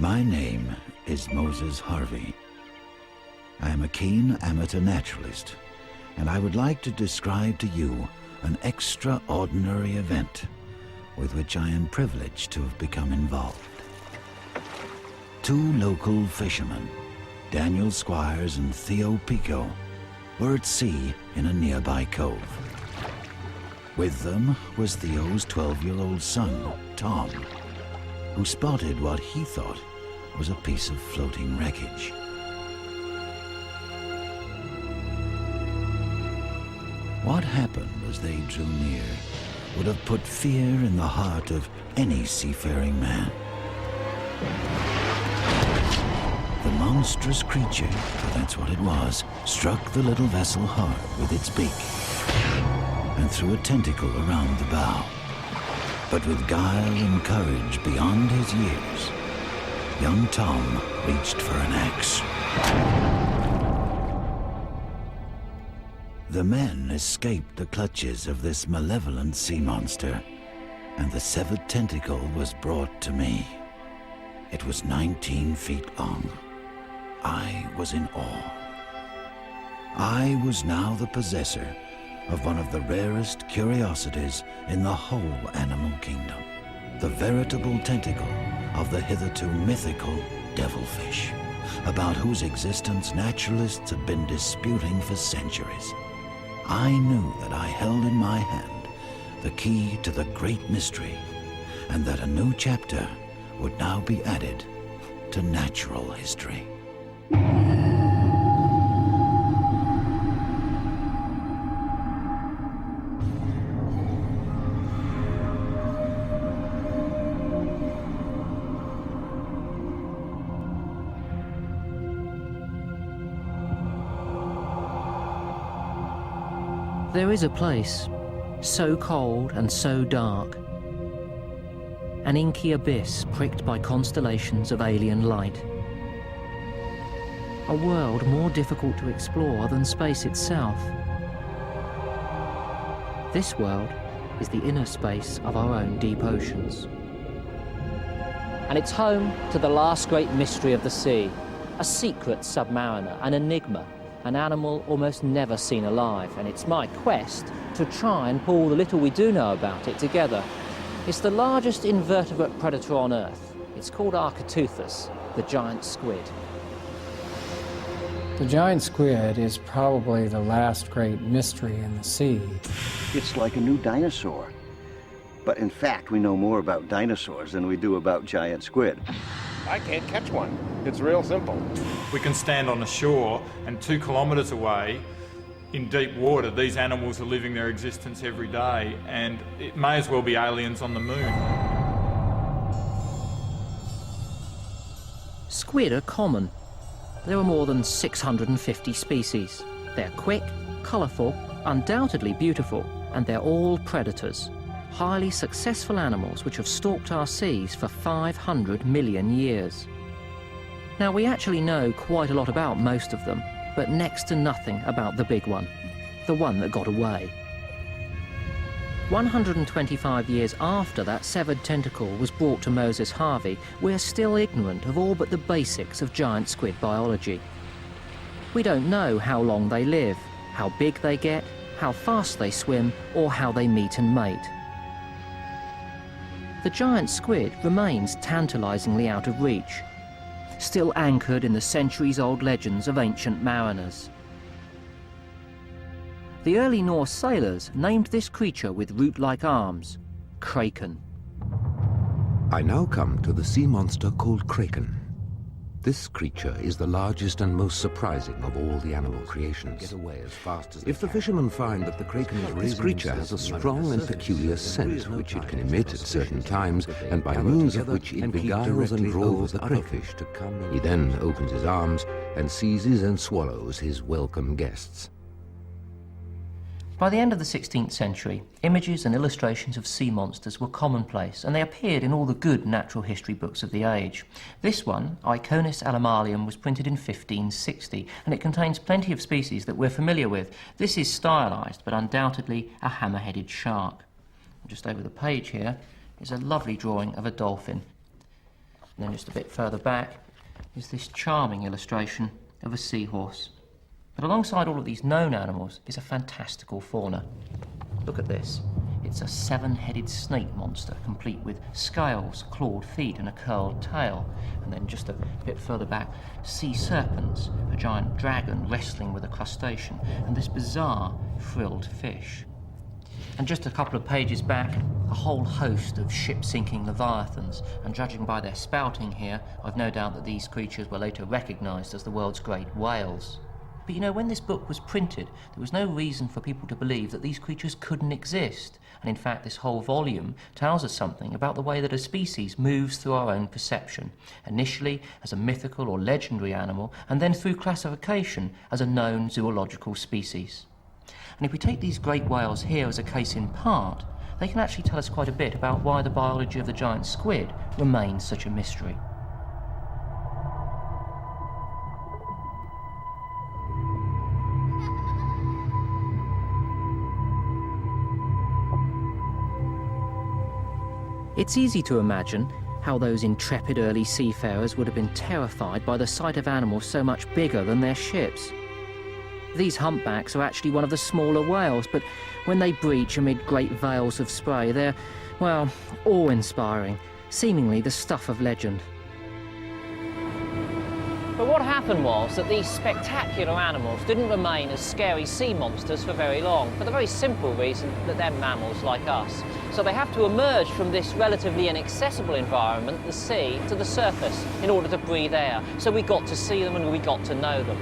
My name is Moses Harvey. I am a keen amateur naturalist, and I would like to describe to you an extraordinary event with which I am privileged to have become involved. Two local fishermen, Daniel Squires and Theo Pico, were at sea in a nearby cove. With them was Theo's 12-year-old son, Tom, who spotted what he thought was a piece of floating wreckage. What happened as they drew near would have put fear in the heart of any seafaring man. The monstrous creature, for that's what it was, struck the little vessel hard with its beak and threw a tentacle around the bow. But with guile and courage beyond his years, young Tom reached for an axe. The men escaped the clutches of this malevolent sea monster, and the severed tentacle was brought to me. It was 19 feet long. I was in awe. I was now the possessor of one of the rarest curiosities in the whole animal kingdom, the veritable tentacle of the hitherto mythical devilfish, about whose existence naturalists have been disputing for centuries. I knew that I held in my hand the key to the great mystery, and that a new chapter would now be added to natural history. There is a place so cold and so dark, an inky abyss pricked by constellations of alien light. A world more difficult to explore than space itself. This world is the inner space of our own deep oceans. And it's home to the last great mystery of the sea, a secret submariner, an enigma, an animal almost never seen alive, and it's my quest to try and pull the little we do know about it together. It's the largest invertebrate predator on Earth. It's called Architeuthis, the giant squid. The giant squid is probably the last great mystery in the sea. It's like a new dinosaur. But in fact, we know more about dinosaurs than we do about giant squid. I can't catch one. It's real simple. We can stand on the shore, and 2 kilometres away, in deep water, these animals are living their existence every day, and it may as well be aliens on the moon. Squid are common. There are more than 650 species. They're quick, colourful, undoubtedly beautiful, and they're all predators. Highly successful animals which have stalked our seas for 500 million years. Now, we actually know quite a lot about most of them, but next to nothing about the big one, the one that got away. 125 years after that severed tentacle was brought to Moses Harvey, we're still ignorant of all but the basics of giant squid biology. We don't know how long they live, how big they get, how fast they swim, or how they meet and mate. The giant squid remains tantalizingly out of reach, still anchored in the centuries-old legends of ancient mariners. The early Norse sailors named this creature with root-like arms, kraken. I now come to the sea monster called kraken. This creature is the largest and most surprising of all the animal creations. If the fishermen find that the kraken, this creature has a strong and peculiar scent which it can emit at certain times, and by means of which it beguiles and draws the crayfish to come. He then opens his arms and seizes and swallows his welcome guests. By the end of the 16th century, images and illustrations of sea monsters were commonplace, and they appeared in all the good natural history books of the age. This one, Iconis animalium, was printed in 1560, and it contains plenty of species that we're familiar with. This is stylised, but undoubtedly a hammer-headed shark. Just over the page here is a lovely drawing of a dolphin. And then just a bit further back is this charming illustration of a seahorse. But alongside all of these known animals is a fantastical fauna. Look at this. It's a 7-headed snake monster, complete with scales, clawed feet and a curled tail. And then just a bit further back, sea serpents, a giant dragon wrestling with a crustacean, and this bizarre frilled fish. And just a couple of pages back, a whole host of ship-sinking leviathans, and judging by their spouting here, I've no doubt that these creatures were later recognised as the world's great whales. But you know, when this book was printed, there was no reason for people to believe that these creatures couldn't exist. And in fact, this whole volume tells us something about the way that a species moves through our own perception, initially as a mythical or legendary animal, and then through classification as a known zoological species. And if we take these great whales here as a case in part, they can actually tell us quite a bit about why the biology of the giant squid remains such a mystery. It's easy to imagine how those intrepid early seafarers would have been terrified by the sight of animals so much bigger than their ships. These humpbacks are actually one of the smaller whales, but when they breach amid great veils of spray, they're, well, awe-inspiring, seemingly the stuff of legend. But what happened was that these spectacular animals didn't remain as scary sea monsters for very long, for the very simple reason that they're mammals like us. So they have to emerge from this relatively inaccessible environment, the sea, to the surface in order to breathe air. So we got to see them and we got to know them.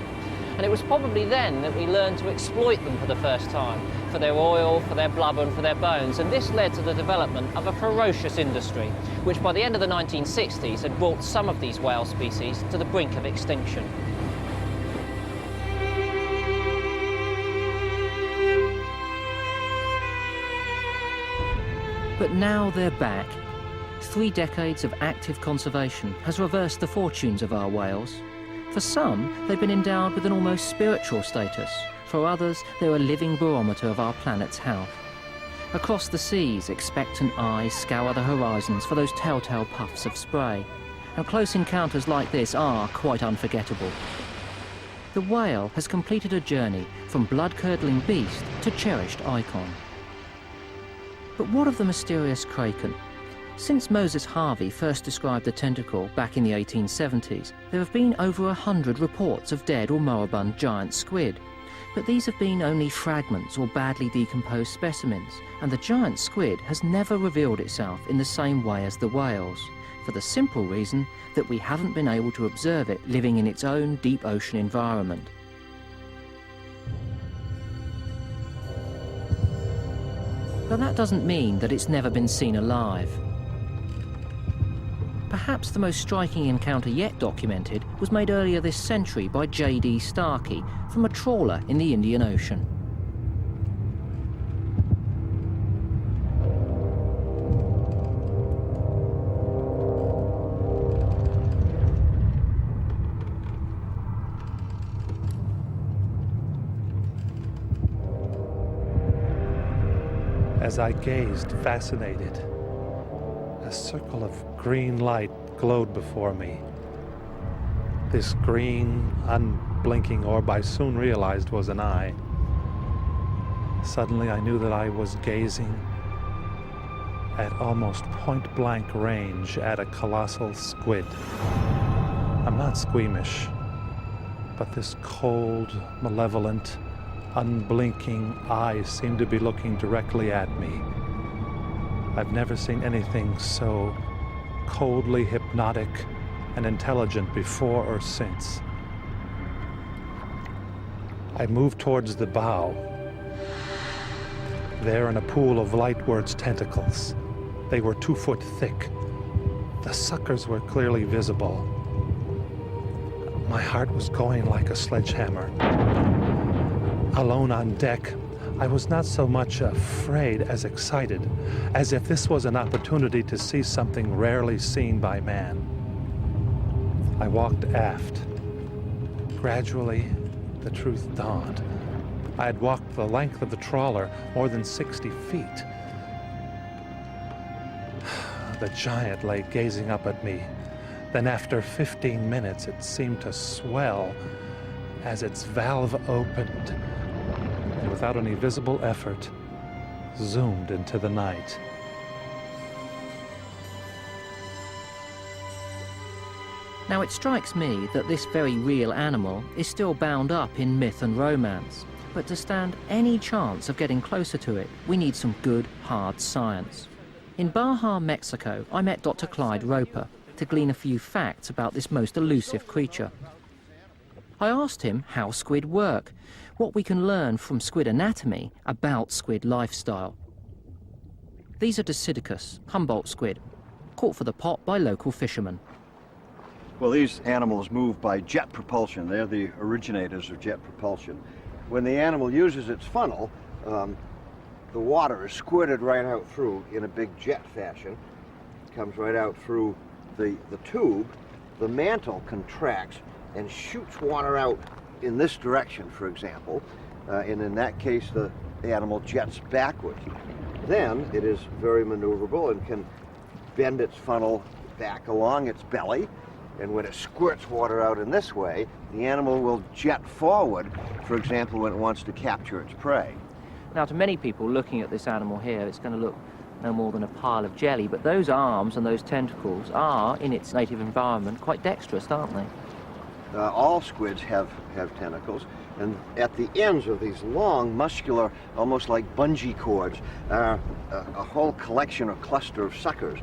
And it was probably then that we learned to exploit them for the first time, for their oil, for their blubber and for their bones. And this led to the development of a ferocious industry, which by the end of the 1960s had brought some of these whale species to the brink of extinction. But now they're back. 3 decades of active conservation has reversed the fortunes of our whales. For some, they've been endowed with an almost spiritual status. For others, they're a living barometer of our planet's health. Across the seas, expectant eyes scour the horizons for those telltale puffs of spray. And close encounters like this are quite unforgettable. The whale has completed a journey from blood-curdling beast to cherished icon. But what of the mysterious kraken? Since Moses Harvey first described the tentacle back in the 1870s, there have been over 100 reports of dead or moribund giant squid. But these have been only fragments or badly decomposed specimens, and the giant squid has never revealed itself in the same way as the whales, for the simple reason that we haven't been able to observe it living in its own deep ocean environment. But that doesn't mean that it's never been seen alive. Perhaps the most striking encounter yet documented was made earlier this century by J.D. Starkey from a trawler in the Indian Ocean. As I gazed, fascinated, a circle of green light glowed before me. This green, unblinking orb I soon realized was an eye. Suddenly I knew that I was gazing at almost point-blank range at a colossal squid. I'm not squeamish, but this cold, malevolent, unblinking eyes seemed to be looking directly at me. I've never seen anything so coldly hypnotic and intelligent before or since. I moved towards the bow. There in a pool of lightwort's tentacles. They were 2 foot thick. The suckers were clearly visible. My heart was going like a sledgehammer. Alone on deck, I was not so much afraid as excited, as if this was an opportunity to see something rarely seen by man. I walked aft. Gradually, the truth dawned. I had walked the length of the trawler, more than 60 feet. The giant lay gazing up at me, Then after 15 minutes, it seemed to swell as its valve opened, and without any visible effort, zoomed into the night. Now it strikes me that this very real animal is still bound up in myth and romance, but to stand any chance of getting closer to it, we need some good, hard science. In Baja, Mexico, I met Dr. Clyde Roper to glean a few facts about this most elusive creature. I asked him how squid work, what we can learn from squid anatomy about squid lifestyle. These are Dosidicus, Humboldt squid, caught for the pot by local fishermen. Well, these animals move by jet propulsion. They're the originators of jet propulsion. When the animal uses its funnel, the water is squirted right out through in a big jet fashion. It comes right out through the tube. The mantle contracts and shoots water out in this direction, for example. And in that case, the animal jets backwards. Then it is very maneuverable and can bend its funnel back along its belly. And when it squirts water out in this way, the animal will jet forward, for example, when it wants to capture its prey. Now, to many people looking at this animal here, it's going to look no more than a pile of jelly, but those arms and those tentacles are, in its native environment, quite dexterous, aren't they? All squids have tentacles, and at the ends of these long, muscular, almost like bungee cords, are a whole collection or cluster of suckers.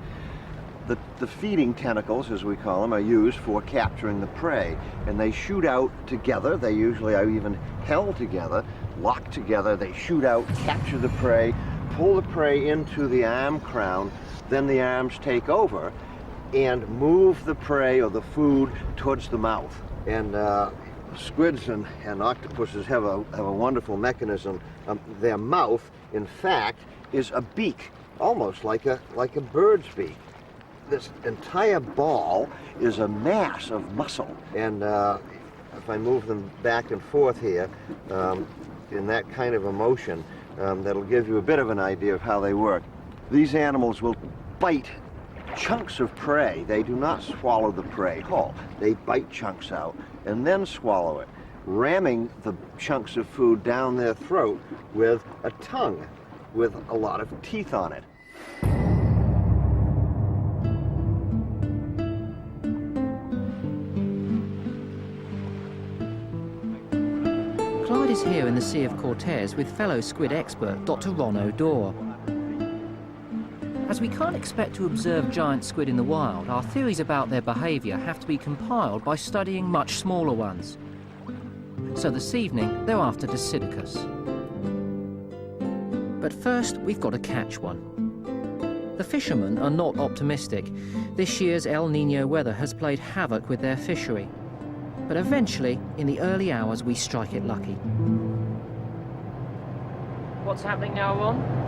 The feeding tentacles, as we call them, are used for capturing the prey, and they shoot out together. They usually are even held together, locked together. They shoot out, capture the prey, pull the prey into the arm crown, then the arms take over and move the prey or the food towards the mouth. And squids and octopuses have a wonderful mechanism. Their mouth, in fact, is a beak, almost like a bird's beak. This entire ball is a mass of muscle, and if I move them back and forth here in that kind of a motion, that'll give you a bit of an idea of how they work. These animals will bite chunks of prey. They do not swallow the prey whole. They bite chunks out and then swallow it, ramming the chunks of food down their throat with a tongue with a lot of teeth on it. Clyde is here in the Sea of Cortez with fellow squid expert Dr. Ron O'Dore. As we can't expect to observe giant squid in the wild, our theories about their behaviour have to be compiled by studying much smaller ones. So this evening, they're after Dosidicus. But first, we've got to catch one. The fishermen are not optimistic. This year's El Nino weather has played havoc with their fishery. But eventually, in the early hours, we strike it lucky. What's happening now, Ron?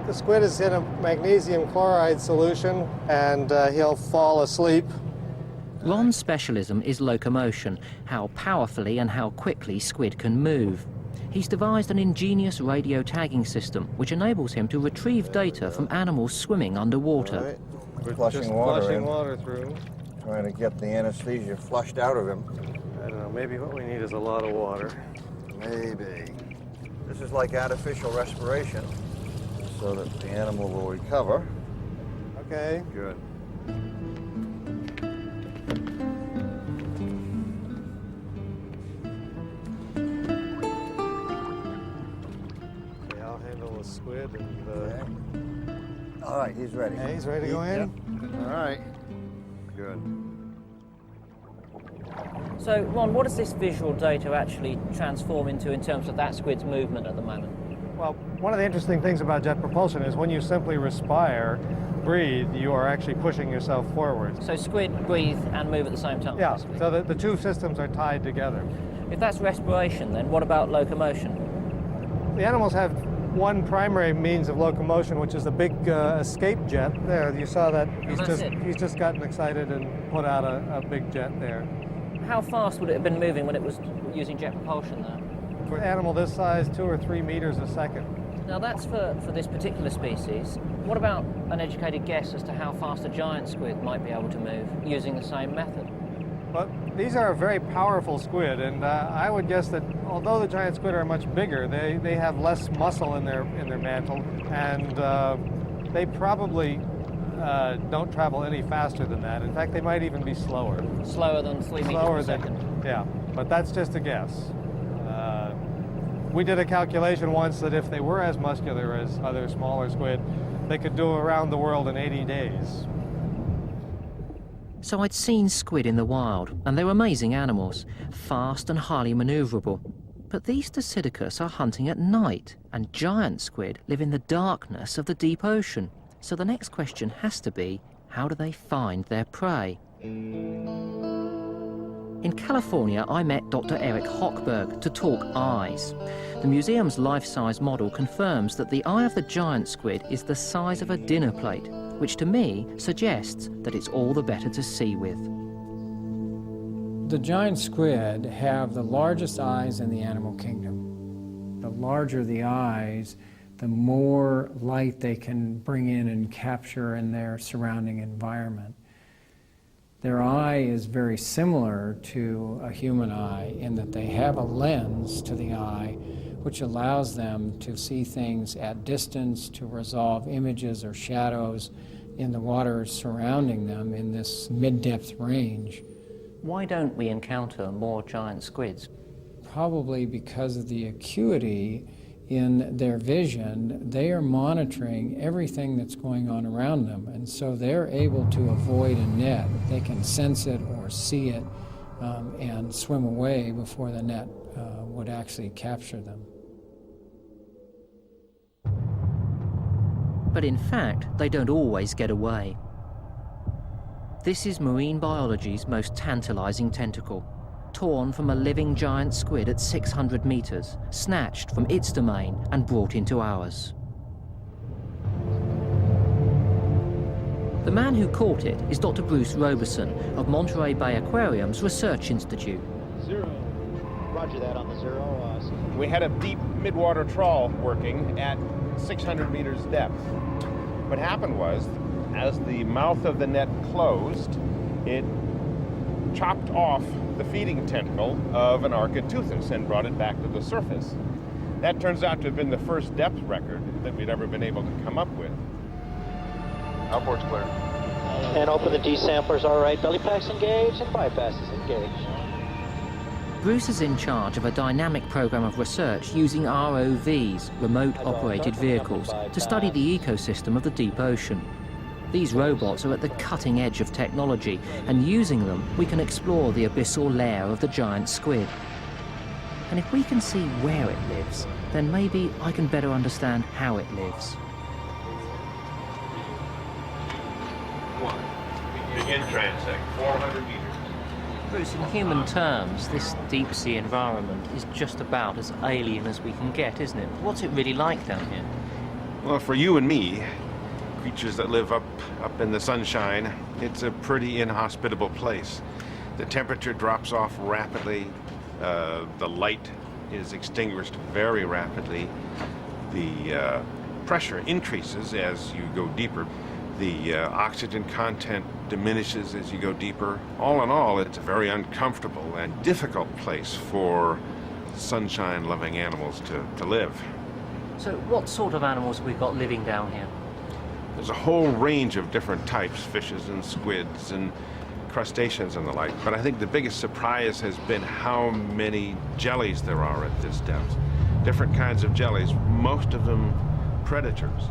The squid is in a magnesium chloride solution, and he'll fall asleep. Ron's specialism is locomotion, how powerfully and how quickly squid can move. He's devised an ingenious radio tagging system which enables him to retrieve data from animals swimming underwater. Right. We're Flushing just water flushing in. water through. Trying to get the anesthesia flushed out of him. I don't know, maybe what we need is a lot of water. Maybe. This is like artificial respiration, so that the animal will recover. Okay. Good. Okay, I'll handle the squid and... Okay. All right, he's ready. Okay, he's ready to go in? Yep. All right. Good. So, Ron, what does this visual data actually transform into in terms of that squid's movement at the moment? Well, one of the interesting things about jet propulsion is when you simply respire, breathe, you are actually pushing yourself forward. So squid breathe and move at the same time? Yeah, basically. so the two systems are tied together. If that's respiration, then what about locomotion? The animals have one primary means of locomotion, which is a big escape jet. There, you saw that. He's just gotten excited and put out a big jet there. How fast would it have been moving when it was using jet propulsion there? For an animal this size, 2 or 3 meters a second. Now that's for this particular species. What about an educated guess as to how fast a giant squid might be able to move using the same method? But these are a very powerful squid, and I would guess that although the giant squid are much bigger, they have less muscle in their mantle, and they probably don't travel any faster than that. In fact, they might even be slower. Slower than 3 meters per second? Yeah, but that's just a guess. We did a calculation once that if they were as muscular as other smaller squid, they could do around the world in 80 days. So I'd seen squid in the wild, and they're amazing animals, fast and highly maneuverable. But these Dosidicus are hunting at night, and giant squid live in the darkness of the deep ocean. So the next question has to be, how do they find their prey? In California, I met Dr. Eric Hochberg to talk eyes. The museum's life-size model confirms that the eye of the giant squid is the size of a dinner plate, which to me suggests that it's all the better to see with. The giant squid have the largest eyes in the animal kingdom. The larger the eyes, the more light they can bring in and capture in their surrounding environment. Their eye is very similar to a human eye in that they have a lens to the eye which allows them to see things at distance, to resolve images or shadows in the water surrounding them in this mid-depth range. Why don't we encounter more giant squids? Probably because of the acuity in their vision. They are monitoring everything that's going on around them, and so they're able to avoid a net. They can sense it or see it and swim away before the net would actually capture them. But in fact, they don't always get away. This is marine biology's most tantalizing tentacle, torn from a living giant squid at 600 meters, snatched from its domain and brought into ours. The man who caught it is Dr. Bruce Roberson of Monterey Bay Aquarium's Research Institute. Zero. Roger that on the zero. We had a deep midwater trawl working at 600 meters depth. What happened was, as the mouth of the net closed, it chopped off the feeding tentacle of an Architeuthis and brought it back to the surface. That turns out to have been the first depth record that we'd ever been able to come up with. Outboard's clear. And open the D-samplers, all right. Belly packs engaged and bypasses engaged. Bruce is in charge of a dynamic program of research using ROVs, remote operated vehicles, to study the ecosystem of the deep ocean. These robots are at the cutting edge of technology, and using them, we can explore the abyssal lair of the giant squid. And if we can see where it lives, then maybe I can better understand how it lives. Begin transect, 400 meters. Bruce, in human terms, this deep-sea environment is just about as alien as we can get, isn't it? What's it really like down here? Well, for you and me, creatures that live up in the sunshine, it's a pretty inhospitable place. The temperature drops off rapidly. The light is extinguished very rapidly. The pressure increases as you go deeper. The oxygen content diminishes as you go deeper. All in all, it's a very uncomfortable and difficult place for sunshine-loving animals to live. So what sort of animals have we got living down here? There's a whole range of different types, fishes and squids and crustaceans and the like, but I think the biggest surprise has been how many jellies there are at this depth. Different kinds of jellies, most of them predators.